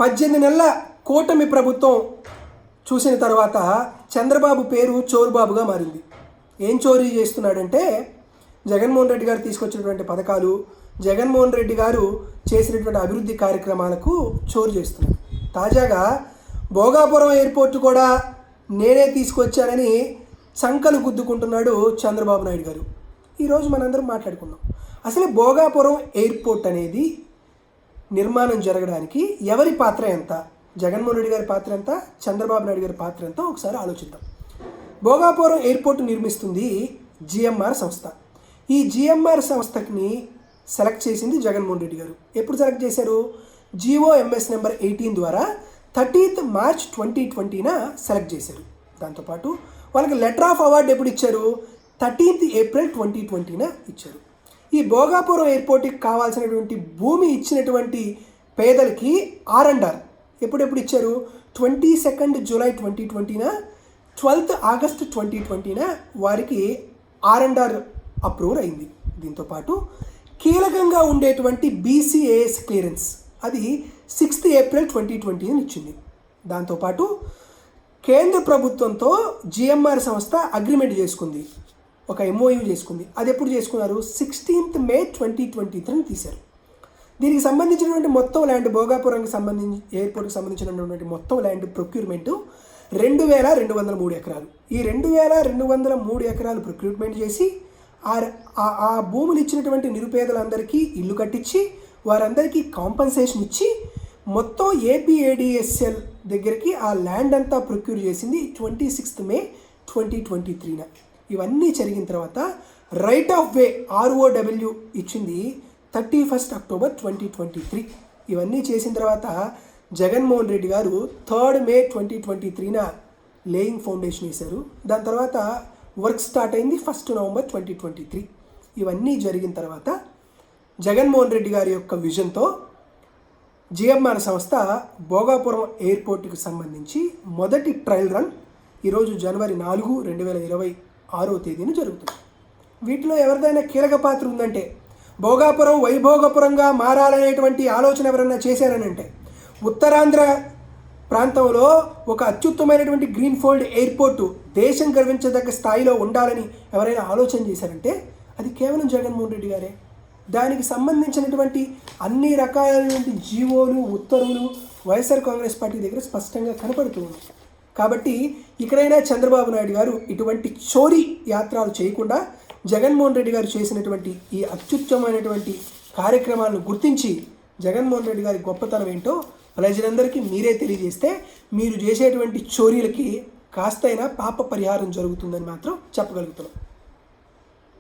18 నెలల కూటమి ప్రభుత్వం చూసిన తర్వాత చంద్రబాబు పేరు చోరుబాబుగా మారింది. ఏం చోరీ చేస్తున్నాడంటే జగన్మోహన్ రెడ్డి గారు తీసుకొచ్చినటువంటి పథకాలు, జగన్మోహన్ రెడ్డి గారు చేసినటువంటి అభివృద్ధి కార్యక్రమాలకు చోరు చేస్తున్నాడు. తాజాగా భోగాపురం ఎయిర్పోర్ట్ కూడా నేనే తీసుకొచ్చానని చంకలు గుద్దుకుంటున్నాడు చంద్రబాబు నాయుడు గారు. ఈరోజు మనందరం మాట్లాడుకుందాం. అసలు భోగాపురం ఎయిర్పోర్ట్ అనేది నిర్మాణం జరగడానికి ఎవరి పాత్ర ఎంత, జగన్మోహన్ రెడ్డి గారి పాత్ర ఎంత, చంద్రబాబు నాయుడు గారి పాత్ర ఎంత ఒకసారి ఆలోచిద్దాం. భోగాపురం ఎయిర్పోర్ట్ నిర్మిస్తుంది జిఎంఆర్ సంస్థ. ఈ జిఎంఆర్ సంస్థని సెలెక్ట్ చేసింది జగన్మోహన్ రెడ్డి గారు. ఎప్పుడు సెలెక్ట్ చేశారు? జిఓఎంఎస్ నెంబర్ 18 ద్వారా 30th March 2020 సెలెక్ట్ చేశారు. దాంతోపాటు వాళ్ళకి లెటర్ ఆఫ్ అవార్డు ఎప్పుడు ఇచ్చారు? 13th April 2020 ఇచ్చారు. ఈ భోగాపురం ఎయిర్పోర్ట్కి కావాల్సినటువంటి భూమి ఇచ్చినటువంటి పేదలకి R&R ఎప్పుడెప్పుడు ఇచ్చారు? 22nd July 2020, 12th August 2020 వారికి R&R అప్రూవల్ అయింది. దీంతోపాటు కీలకంగా ఉండేటువంటి BCAS క్లియరెన్స్ అది 6th April 2020 ఇచ్చింది. దాంతోపాటు కేంద్ర ప్రభుత్వంతో జిఎంఆర్ సంస్థ అగ్రిమెంట్ చేసుకుంది, ఒక MOU చేసుకుంది. అది ఎప్పుడు చేసుకున్నారు? 16th May 2023 తీశారు. దీనికి సంబంధించినటువంటి మొత్తం ల్యాండ్, భోగాపురంకి సంబంధించి ఎయిర్పోర్ట్కి సంబంధించినటువంటి మొత్తం ల్యాండ్ ప్రొక్యూర్మెంట్ 2203 ఎకరాలు. ఈ 2203 ఎకరాలు ప్రొక్యూర్మెంట్ చేసి ఆ భూములు ఇచ్చినటువంటి నిరుపేదలందరికీ ఇల్లు కట్టించి వారందరికీ కాంపన్సేషన్ ఇచ్చి మొత్తం APADSL దగ్గరికి ఆ ల్యాండ్ అంతా ప్రొక్యూర్ చేసింది 26th May 2023. ఇవన్నీ జరిగిన తర్వాత రైట్ ఆఫ్ వే ROW ఇచ్చింది 31st October 2023. ఇవన్నీ చేసిన తర్వాత జగన్మోహన్ రెడ్డి గారు 3rd May 2023 లేయింగ్ ఫౌండేషన్ వేశారు. దాని తర్వాత వర్క్ స్టార్ట్ అయింది 1st November 2023. ఇవన్నీ జరిగిన తర్వాత జగన్మోహన్ రెడ్డి గారి యొక్క విజన్తో జిఎంఆర్ సంస్థ భోగాపురం ఎయిర్పోర్ట్కి సంబంధించి మొదటి ట్రయల్ రన్ ఈరోజు January 4, 2026 జరుగుతుంది. వీటిలో ఎవరిదైనా కీలక పాత్ర ఉందంటే, భోగాపురం వైభోగపురంగా మారాలనేటువంటి ఆలోచన ఎవరైనా చేశారనంటే, ఉత్తరాంధ్ర ప్రాంతంలో ఒక అత్యుత్తమైనటువంటి గ్రీన్ఫీల్డ్ ఎయిర్పోర్టు దేశం గర్వించదగ్గ స్థాయిలో ఉండాలని ఎవరైనా ఆలోచన చేశారంటే అది కేవలం జగన్మోహన్ రెడ్డి గారే. దానికి సంబంధించినటువంటి అన్ని రకాలైనటువంటి జీవోలు, ఉత్తర్వులు వైఎస్ఆర్ కాంగ్రెస్ పార్టీ దగ్గర స్పష్టంగా కనపడుతూ ఉంది. కాబట్టి ఇక్కడైనా చంద్రబాబు నాయుడు గారు ఇటువంటి చోరీ యాత్రలు చేయకుండా జగన్మోహన్ రెడ్డి గారు చేసినటువంటి ఈ అత్యుత్తమైనటువంటి కార్యక్రమాలను గుర్తించి జగన్మోహన్ రెడ్డి గారి గొప్పతనం ఏంటో ప్రజలందరికీ మీరే తెలియజేస్తే మీరు చేసేటువంటి చోరీలకి కాస్తైనా పాప పరిహారం జరుగుతుందని మాత్రం చెప్పగలుగుతున్నాం.